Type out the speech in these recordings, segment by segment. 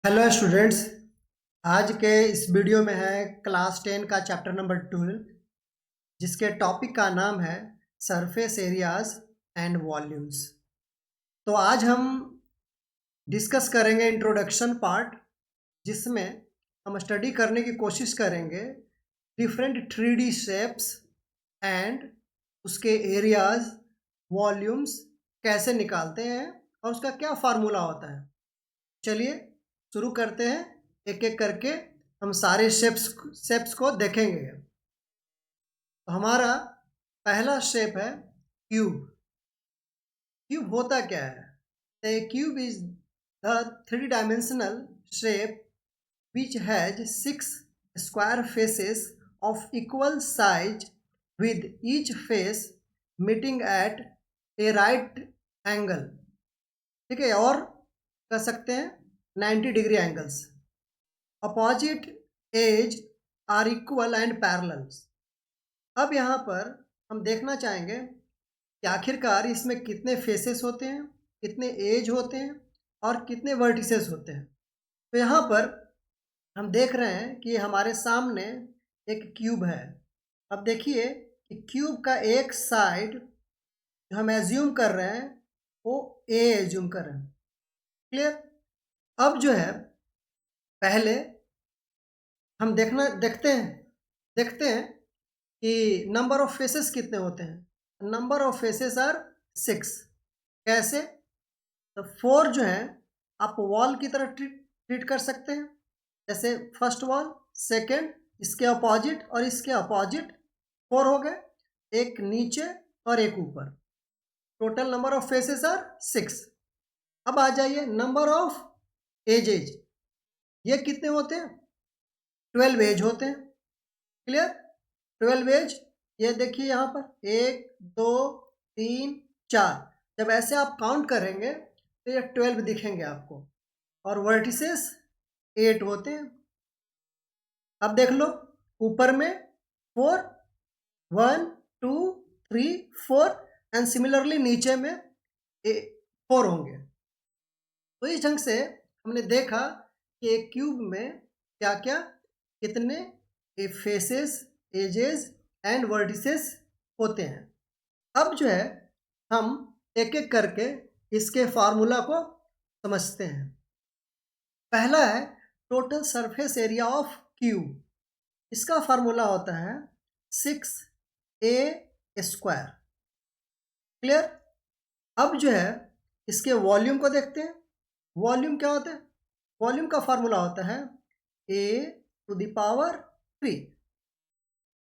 Hello students. आज के इस वीडियो में है क्लास 10 का चैप्टर नंबर 12, जिसके टॉपिक का नाम है सरफेस एरियाज एंड वॉल्यूम्स। तो आज हम डिस्कस करेंगे इंट्रोडक्शन पार्ट, जिसमें हम स्टडी करने की कोशिश करेंगे डिफरेंट 3D शेप्स एंड उसके एरियाज, वॉल्यूम्स कैसे निकालते हैं और उसका क्या फार्मूला होता है। चलिए शुरू करते हैं, एक एक करके हम सारे शेप्स को देखेंगे। तो हमारा पहला शेप है क्यूब। क्यूब होता क्या है? A cube is the 3 dimensional shape which has 6 square faces of equal size, with each face meeting at a right angle। ठीक है, और कर सकते हैं 90 degree angles. Opposite edge are equal and parallels. अब यहाँ पर हम देखना चाहेंगे कि आखिरकार इसमें कितने फेसेस होते हैं, कितने एज होते हैं और कितने वर्टिसेस होते हैं। तो यहाँ पर हम देख रहे हैं कि हमारे सामने एक क्यूब है। अब देखिए कि क्यूब का एक साइड जो हम एज्यूम कर रहे हैं वो ए एज्यूम कर रहे हैं। क्लियर? अब जो है पहले हम देखते हैं कि नंबर ऑफ फेसेस कितने होते हैं। Number of faces are 6। कैसे? तो 4 जो है आप वॉल की तरह ट्रीट कर सकते हैं। जैसे फर्स्ट वॉल, सेकेंड, इसके अपोजिट और इसके अपोजिट 4 हो गए, एक नीचे और एक ऊपर। Total number of faces are 6। अब आ जाइए नंबर ऑफ एजेज। ये कितने होते हैं? 12 एज होते हैं। क्लियर? 12 एज। ये देखिए यहाँ पर 1 2 3 4। जब ऐसे आप काउंट करेंगे तो ये 12 दिखेंगे आपको, और वर्टिसेस 8 होते हैं। अब देख लो ऊपर में 4, 1 2 3 4, एंड सिमिलरली नीचे में 4 होंगे। तो इस ढंग से हमने देखा कि एक क्यूब में क्या क्या कितने फेसेस, एजेस एंड वर्टिसेस होते हैं। अब जो है हम एक एक करके इसके फार्मूला को समझते हैं। पहला है total surface area of cube. इसका फार्मूला होता है 6a²। क्लियर? अब जो है इसके वॉल्यूम को देखते हैं। वॉल्यूम क्या होता है? वॉल्यूम का फार्मूला होता है a⁻³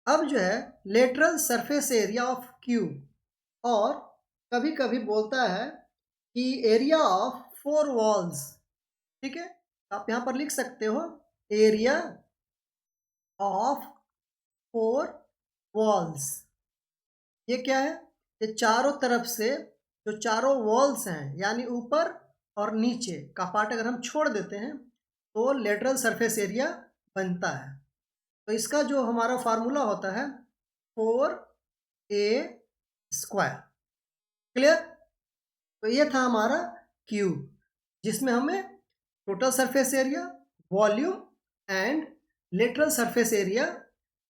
अब जो है lateral surface area of cube, और कभी कभी बोलता है कि एरिया ऑफ 4 वॉल्स। ठीक है, आप यहाँ पर लिख सकते हो एरिया ऑफ 4 वॉल्स। ये क्या है? ये चारों तरफ से जो चारों वॉल्स हैं, यानी ऊपर और नीचे का पार्ट अगर हम छोड़ देते हैं तो लेटरल सरफेस एरिया बनता है। तो इसका जो हमारा फार्मूला होता है 4a²। क्लियर? तो ये था हमारा क्यूब, जिसमें हमें total surface area, volume and lateral surface area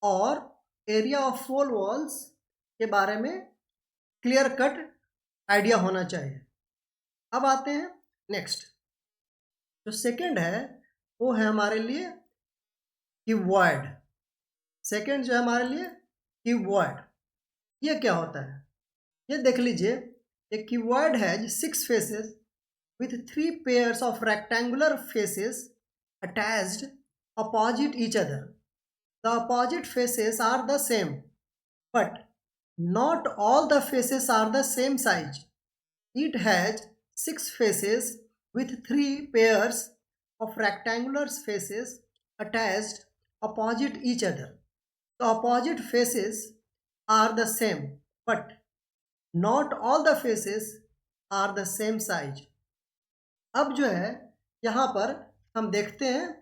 और एरिया ऑफ 4 वॉल्स के बारे में क्लियर कट आइडिया होना चाहिए। अब आते हैं नेक्स्ट। जो सेकंड है वो है हमारे लिए क्यूबॉइड। सेकंड जो है हमारे लिए क्यूबॉइड। ये क्या होता है? ये देख लीजिए, एक क्यूबॉइड है 6 faces with 3 pairs of rectangular faces attached opposite each other. The opposite faces are the same, but not all the faces are the same size. It has 6 faces with 3 pairs of rectangular faces attached opposite each other. The opposite faces are the same, but not all the faces are the same size. अब जो है यहाँ पर हम देखते हैं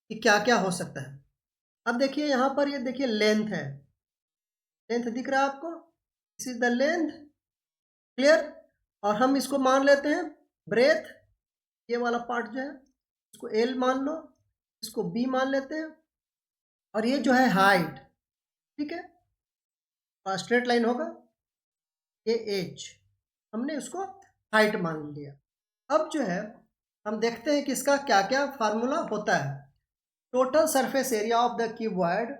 कि क्या क्या हो सकता है। अब देखिए यहाँ पर, ये देखिए लेंथ है। लेंथ दिख रहा है आपको? This is the length. Clear? और हम इसको मान लेते हैं ब्रेथ, ये वाला पार्ट जो है। इसको एल मान लो, इसको बी मान लेते हैं, और ये जो है हाइट, ठीक है, स्ट्रेट लाइन होगा, ये एच, हमने उसको हाइट मान लिया। अब जो है हम देखते हैं कि इसका क्या क्या फार्मूला होता है। Total surface area of the cuboid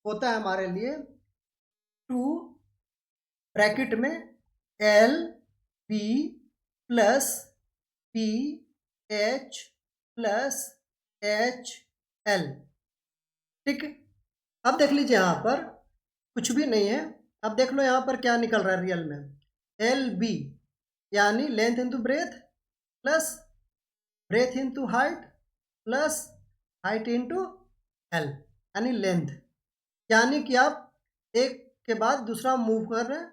होता है हमारे लिए 2 ब्रैकेट में L B plus B H plus H L, ठीक। अब देख लीजिए यहाँ पर कुछ भी नहीं है। अब देख लो यहाँ पर क्या निकल रहा है रियल में, एल बी यानी length into breadth plus breadth into height plus height into L, यानी लेंथ। यानी कि आप एक के बाद दूसरा मूव कर रहे हैं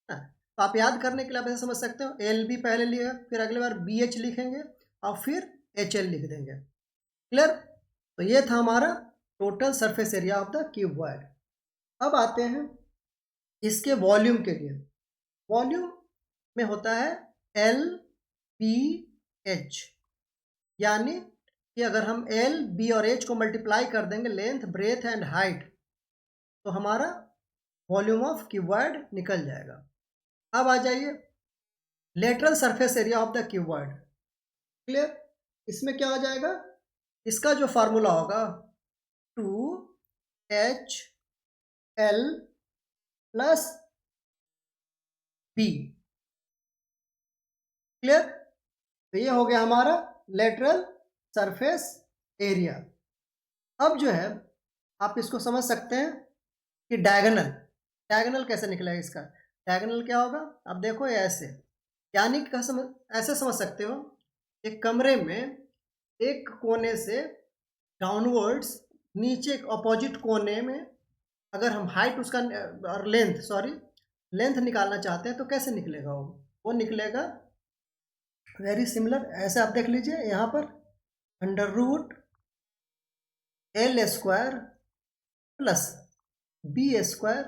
ना, तो आप याद करने के लिए आप ऐसे समझ सकते हो, एल बी पहले लिया, फिर अगली बार बी एच लिखेंगे और फिर एच एल लिख देंगे। क्लियर? तो ये था हमारा total surface area of the cuboid. अब आते हैं इसके वॉल्यूम के लिए। वॉल्यूम में होता है एल बी एच, यानी कि अगर हम एल बी और एच को मल्टीप्लाई कर देंगे लेंथ ब्रेथ एंड हाइट, तो हमारा वॉल्यूम ऑफ क्यूबॉइड निकल जाएगा। अब आ जाइए lateral surface area of the cuboid. Clear? इसमें क्या हो जाएगा, इसका जो फार्मूला होगा 2 HL प्लस बी। क्लियर? तो ये हो गया हमारा लेटरल सरफेस एरिया। अब जो है आप इसको समझ सकते हैं कि डायगोनल, डायगोनल कैसे निकलेगा इसका। डायगोनल क्या होगा, अब देखो ये ऐसे, यानी कि ऐसे समझ सकते हो, एक कमरे में एक कोने से डाउनवर्ड्स नीचे अपोजिट कोने में अगर हम हाइट उसका और लेंथ निकालना चाहते हैं तो कैसे निकलेगा वो निकलेगा वेरी सिमिलर। ऐसे आप देख लीजिए यहाँ पर under root L square plus B square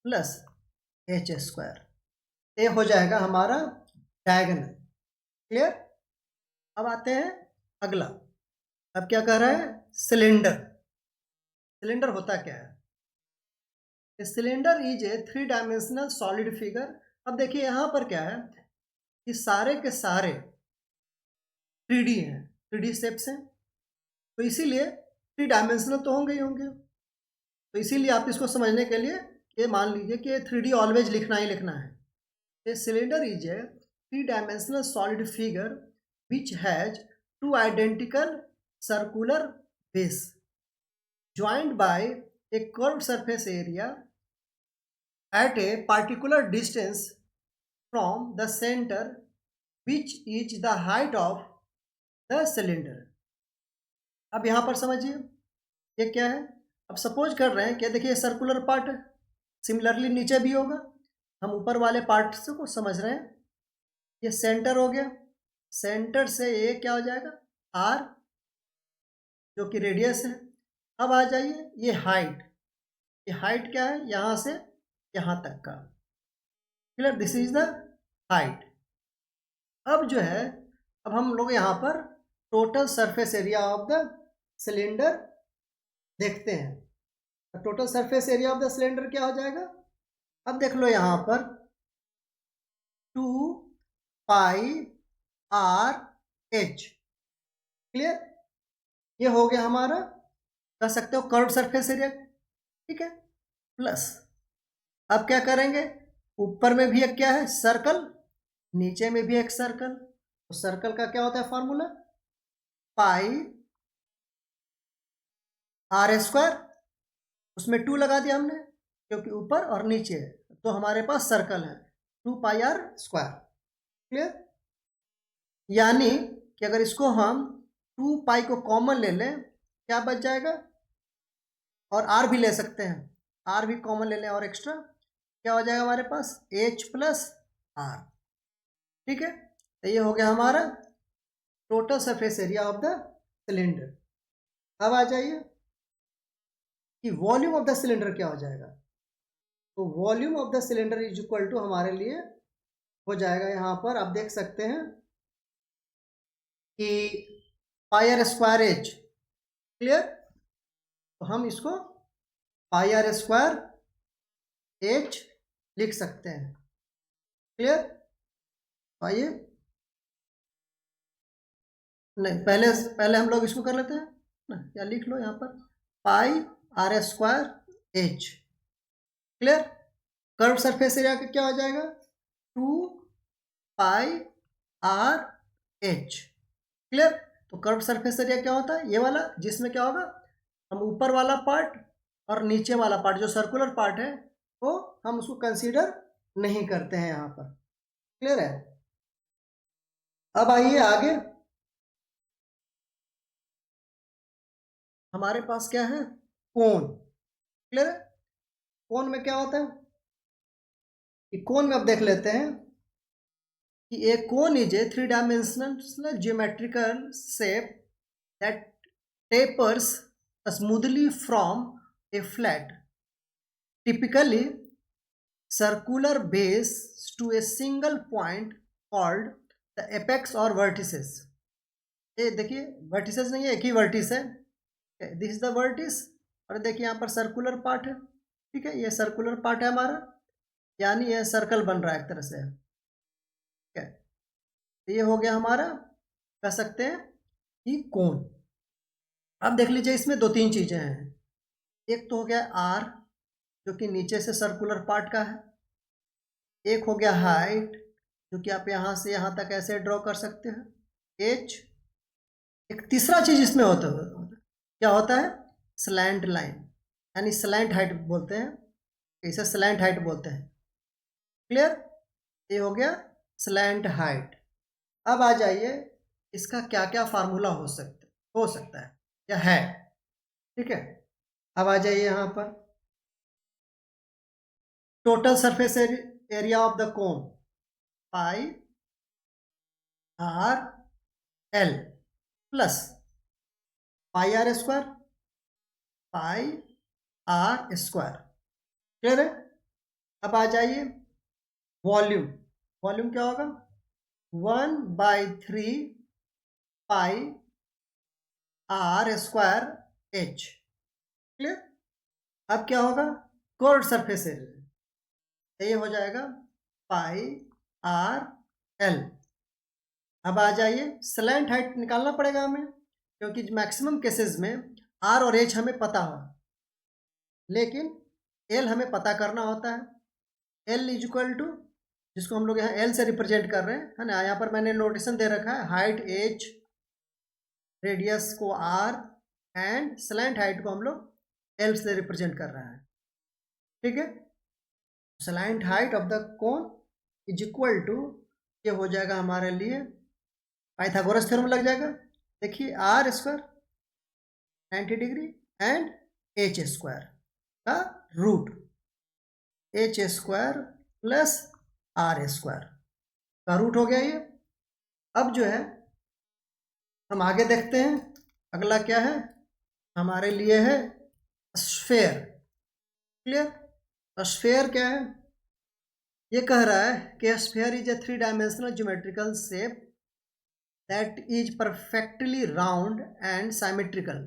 plus H square, ये हो जाएगा हमारा डायगोनल। क्लियर? अब आते हैं अगला। अब क्या कह रहा है, सिलेंडर। सिलेंडर होता क्या है, cylinder is a 3 dimensional solid figure. अब देखिए यहाँ पर क्या है कि सारे के सारे 3D हैं, 3D शेप्स हैं, तो इसीलिए 3 डायमेंशनल तो होंगे ही होंगे। तो इसीलिए आप इसको समझने के लिए ये मान लीजिए कि 3D ऑलवेज लिखना ही लिखना है। A cylinder is a 3 dimensional solid figure which has 2 identical circular base joined by a curved surface area at a particular distance from the center, which is the height of the cylinder। अब यहाँ पर समझिए ये क्या है। अब suppose कर रहे हैं कि देखिए सर्कुलर पार्ट है, सिमिलरली नीचे भी होगा। हम ऊपर वाले पार्ट से को समझ रहे हैं, ये सेंटर हो गया, सेंटर से ये क्या हो जाएगा आर, जो कि रेडियस है। अब आ जाइए ये हाइट क्या है, यहाँ से यहाँ तक का। Clear? This is the height. अब जो है अब हम लोग यहाँ पर total surface area of the cylinder देखते हैं। Total surface area of the cylinder क्या हो जाएगा, अब देख लो यहाँ पर 2 पाई आर एच। क्लियर? ये हो गया हमारा, कह सकते हो कर्व सरफेस एरिया, ठीक है। प्लस अब क्या करेंगे, ऊपर में भी एक क्या है सर्कल, नीचे में भी एक सर्कल। तो सर्कल का क्या होता है फॉर्मूला, पाई आर स्क्वायर, उसमें 2 लगा दिया हमने क्योंकि ऊपर और नीचे है, तो हमारे पास सर्कल है 2 पाई आर स्क्वायर। क्लियर? यानी कि अगर इसको हम 2 पाई को कॉमन ले लें क्या बच जाएगा, और आर भी ले सकते हैं, आर भी कॉमन ले लें और एक्स्ट्रा क्या हो जाएगा हमारे पास एच प्लस आर। ठीक है, तो ये हो गया हमारा total surface area of the cylinder. अब आ जाइए कि वॉल्यूम ऑफ द सिलेंडर क्या हो जाएगा। तो volume of the cylinder is equal to हमारे लिए हो जाएगा, यहाँ पर आप देख सकते हैं कि पाई आर स्क्वायर एच। क्लियर? तो हम इसको पाई आर स्क्वायर एच लिख सकते हैं। क्लियर? आइए, नहीं, पहले पहले हम लोग इसको कर लेते हैं ना, या लिख लो यहाँ पर pi R square H. Clear? Curve surface area का क्या हो जाएगा? 2 पाई आर एच। क्लियर? तो कर्व सरफेस एरिया क्या होता है? ये वाला, जिसमें क्या होगा, हम ऊपर वाला पार्ट और नीचे वाला पार्ट जो सर्कुलर पार्ट है वो हम उसको कंसीडर नहीं करते हैं यहाँ पर। क्लियर है? अब आइए आगे, हमारे पास क्या है? कोन। क्लियर है? कोन में क्या होता है कि कोन में अब देख लेते हैं कि a cone is a three-dimensional geometrical shape that tapers smoothly from a flat, typically circular base to a single point called the apex or vertices. ये देखिए, वर्टिसेस नहीं है, एक ही वर्टिस है, दिस इज द वर्टिस, और देखिए यहाँ पर सर्कुलर पार्ट है। ठीक है, ये सर्कुलर पार्ट है हमारा, यानी ये सर्कल बन रहा है एक तरह से। ठीक है, तो ये हो गया हमारा, कह सकते हैं कि कोन। अब देख लीजिए, इसमें दो तीन चीजें हैं। एक तो हो गया आर, जो कि नीचे से सर्कुलर पार्ट का है। एक हो गया हाइट, जो कि आप यहाँ से यहाँ तक ऐसे ड्रॉ कर सकते हैं, एच। एक तीसरा चीज इसमें होता है, क्या होता है? स्लैंट लाइन, यानी स्लैंट हाइट बोलते हैं, इसे स्लैंट हाइट बोलते हैं। क्लियर? ये हो गया स्लैंट हाइट। अब आ जाइए, इसका क्या क्या फार्मूला हो सकता है या है। ठीक है, अब आ जाइए यहाँ पर, total surface area of the cone pi R L plus pi R square pi R square. Clear है? अब आ जाइए वॉल्यूम। वॉल्यूम क्या होगा? 1/3 pi R square H. Clear? अब क्या होगा? कर्व्ड सरफेस एरिया, ये हो जाएगा पाई आर एल। अब आ जाइए, स्लैंट हाइट निकालना पड़ेगा हमें, क्योंकि मैक्सिमम केसेस में आर और एच हमें पता हो, लेकिन एल हमें पता करना होता है। एल इज इक्वल टू, जिसको हम लोग यहाँ एल से रिप्रेजेंट कर रहे हैं, है ना, यहाँ पर मैंने नोटेशन दे रखा है, हाइट एच, रेडियस को आर, एंड स्लैंट हाइट को हम लोग एल से रिप्रेजेंट कर रहे हैं। ठीक है, slant height of the cone is equal to, ये हो जाएगा हमारे लिए पाइथागोरस थ्योरम लग जाएगा। देखिए, R square 90 degree and H square का root, H square plus R square का रूट हो गया ये। अब जो है हम आगे देखते हैं, अगला क्या है हमारे लिए? है स्फेयर। क्लियर? स्फेयर क्या है? ये कह रहा है कि sphere is a 3-dimensional geometrical shape that is perfectly round and symmetrical.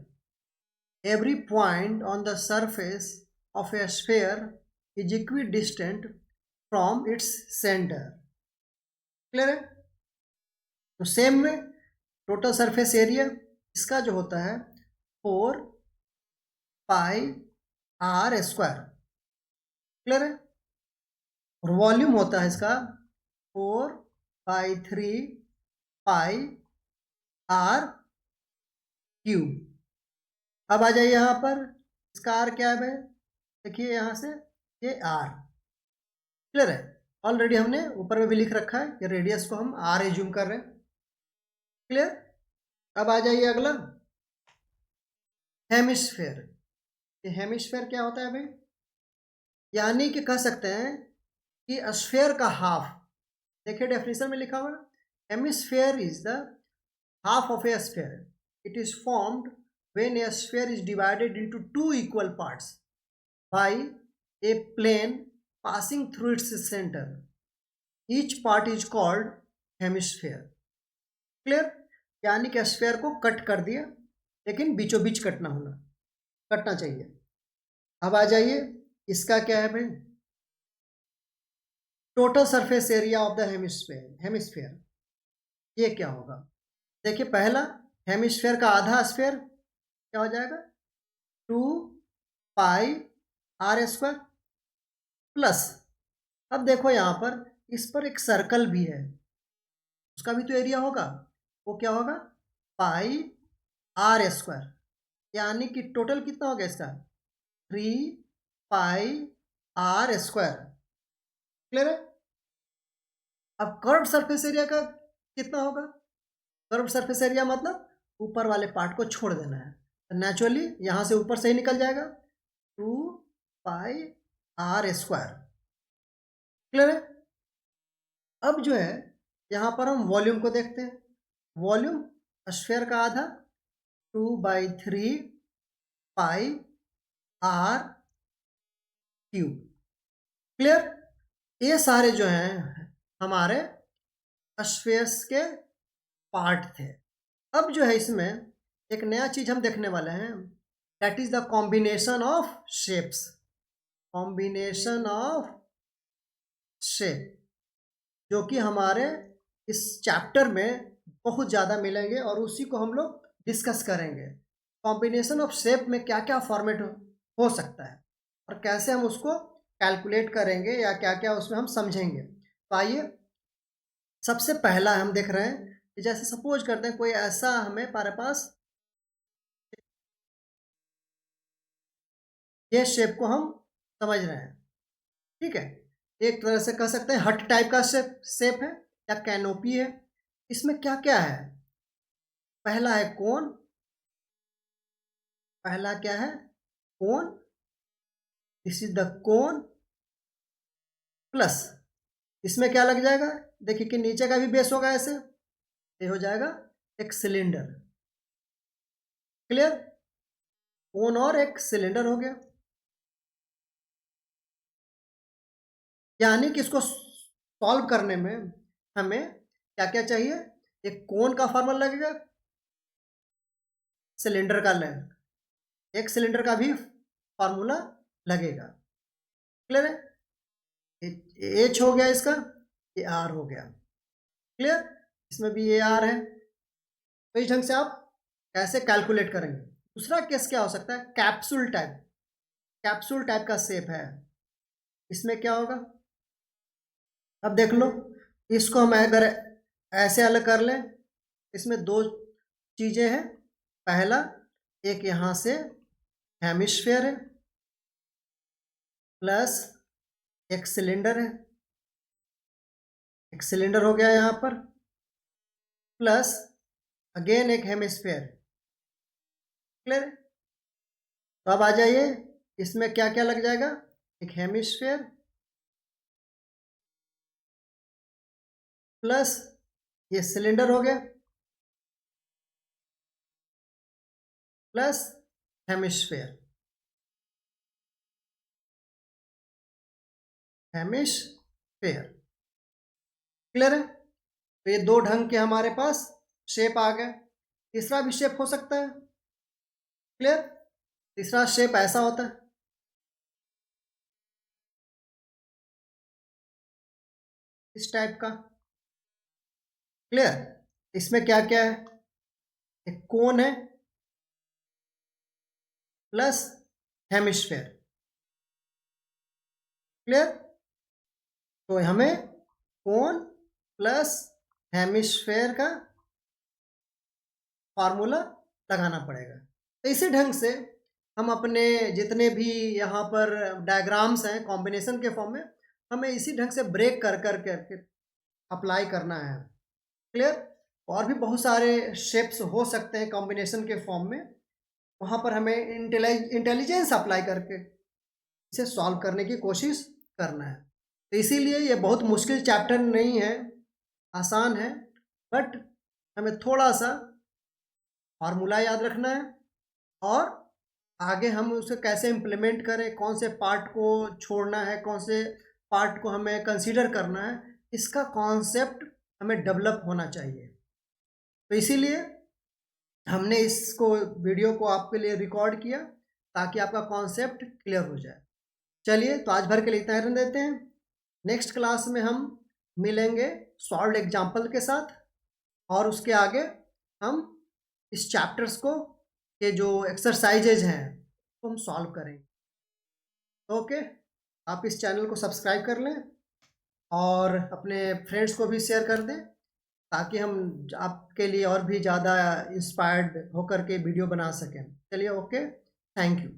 Every point on the surface of a sphere is equidistant from its center. Clear है? तो सेम में टोटल सरफेस एरिया इसका जो होता है 4 पाई आर स्क्वायर। क्लियर है? और volume होता है इसका 4/3 पाई आर क्यूब। अब आ जाइए यहाँ पर, इसका आर क्या है भाई? देखिए यहाँ से ये आर। क्लियर है? ऑलरेडी हमने ऊपर में भी लिख रखा है, ये रेडियस को हम आर एज्यूम कर रहे हैं। क्लियर? अब आ जाइए अगला, हेमिस्फेयर। ये हेमिस्फेयर क्या होता है भाई? यानी कि कह सकते हैं कि स्फेयर का हाफ। देखिए डेफिनेशन में लिखा हुआ है, hemisphere is the half of a sphere. It is formed when a sphere is divided into two equal parts by a plane passing through its center. Each part is called hemisphere. Clear? यानी कि sphere को cut कर दिया, लेकिन बीचों बीच कटना चाहिए। अब आ जाइए, इसका क्या है भाई, total surface area of the hemisphere ये क्या होगा। देखिए पहला, हेमिस्फीयर का आधा स्फीयर क्या हो जाएगा, 2 पाई r² प्लस, अब देखो यहाँ पर इस पर एक सर्कल भी है, उसका भी तो एरिया होगा, वो क्या होगा, πr², यानी कि टोटल कितना हो गया इसका, 3 πr²। क्लियर है। अब कर्व सरफेस एरिया का कितना होगा, कर्व सरफेस एरिया मतलब ऊपर वाले पार्ट को छोड़ देना है, तो नेचुरली यहाँ से ऊपर से ही निकल जाएगा 2 πr²। क्लियर है। अब जो है यहाँ पर हम वॉल्यूम को देखते हैं, वॉल्यूम स्फीयर का आधा 2/3 πr³। क्लियर। ये सारे जो हैं हमारे स्फीयर्स के पार्ट थे। अब जो है इसमें एक नया चीज हम देखने वाले हैं, that is the combination of shapes. Combination of shape जो कि हमारे इस चैप्टर में बहुत ज़्यादा मिलेंगे और उसी को हम लोग डिस्कस करेंगे। कॉम्बिनेशन ऑफ शेप में क्या क्या फॉर्मेट हो सकता है और कैसे हम उसको कैलकुलेट करेंगे या क्या क्या उसमें हम समझेंगे। तो आइए, सबसे पहला हम देख रहे हैं कि जैसे सपोज करते हैं कोई ऐसा हमारे पास ये शेप को हम समझ रहे हैं, ठीक है, एक तरह से कह सकते हैं हट टाइप का शेप है या कैनोपी है। इसमें क्या क्या है, पहला है कोन, पहला क्या है, cone, this is the cone, plus इसमें क्या लग जाएगा, देखिए कि नीचे का भी बेस होगा ऐसे, ये हो जाएगा एक सिलेंडर। क्लियर, कोन और एक सिलेंडर हो गया, यानी कि इसको सॉल्व करने में हमें क्या क्या चाहिए, एक कोन का फॉर्मूला लगेगा, सिलेंडर का लगेगा, एक सिलेंडर का भी फॉर्मूला लगेगा। क्लियर है, एच हो गया इसका, ये आर हो गया। क्लियर, इसमें भी ये आर है। तो इस ढंग से आप कैसे कैलकुलेट करेंगे। दूसरा केस क्या हो सकता है, कैप्सूल टाइप, कैप्सूल टाइप का शेप है, इसमें क्या होगा, अब देख लो, इसको हम अगर ऐसे अलग कर लें, इसमें दो चीज़ें हैं, पहला एक यहाँ से हेमिस्फीयर है प्लस एक सिलेंडर है, एक सिलेंडर हो गया यहाँ पर, प्लस अगेन एक हेमिस्फीयर। क्लियर, तो अब आ जाइए, इसमें क्या क्या लग जाएगा, एक हेमिस्फीयर प्लस ये सिलेंडर हो गया प्लस हेमिस्फीयर, हेमिस्फीयर। क्लियर है, तो ये दो ढंग के हमारे पास शेप आ गए। तीसरा भी शेप हो सकता है। क्लियर, तीसरा शेप ऐसा होता है, इस टाइप का। क्लियर, इसमें क्या क्या है, एक कोन है प्लस हेमिस्फीयर। क्लियर, तो हमें कोन प्लस हेमिस्फीयर का फार्मूला लगाना पड़ेगा। तो इसी ढंग से हम अपने जितने भी यहाँ पर डायग्राम्स हैं कॉम्बिनेशन के फॉर्म में, हमें इसी ढंग से ब्रेक कर कर करके अप्लाई करना है। क्लियर, और भी बहुत सारे शेप्स हो सकते हैं कॉम्बिनेशन के फॉर्म में, वहाँ पर हमें इंटेलिजेंस अप्लाई करके इसे सॉल्व करने की कोशिश करना है। तो इसीलिए ये बहुत मुश्किल चैप्टर नहीं है, आसान है, बट हमें थोड़ा सा फार्मूला याद रखना है और आगे हम उसे कैसे इम्प्लीमेंट करें, कौन से पार्ट को छोड़ना है, कौन से पार्ट को हमें कंसीडर करना है, इसका कॉन्सेप्ट हमें डेवलप होना चाहिए। तो इसीलिए हमने इसको वीडियो को आपके लिए रिकॉर्ड किया ताकि आपका कॉन्सेप्ट क्लियर हो जाए। चलिए, तो आज भर के लिए इतना ही रहने देते हैं। नेक्स्ट क्लास में हम मिलेंगे सॉल्व्ड एग्जाम्पल के साथ, और उसके आगे हम इस चैप्टर्स को के जो एक्सरसाइजेज हैं तो हम सॉल्व करेंगे। ओके, आप इस चैनल को सब्सक्राइब कर लें और अपने फ्रेंड्स को भी शेयर कर दें ताकि हम आपके लिए और भी ज़्यादा इंस्पायर्ड होकर के वीडियो बना सकें। चलिए, ओके, थैंक यू।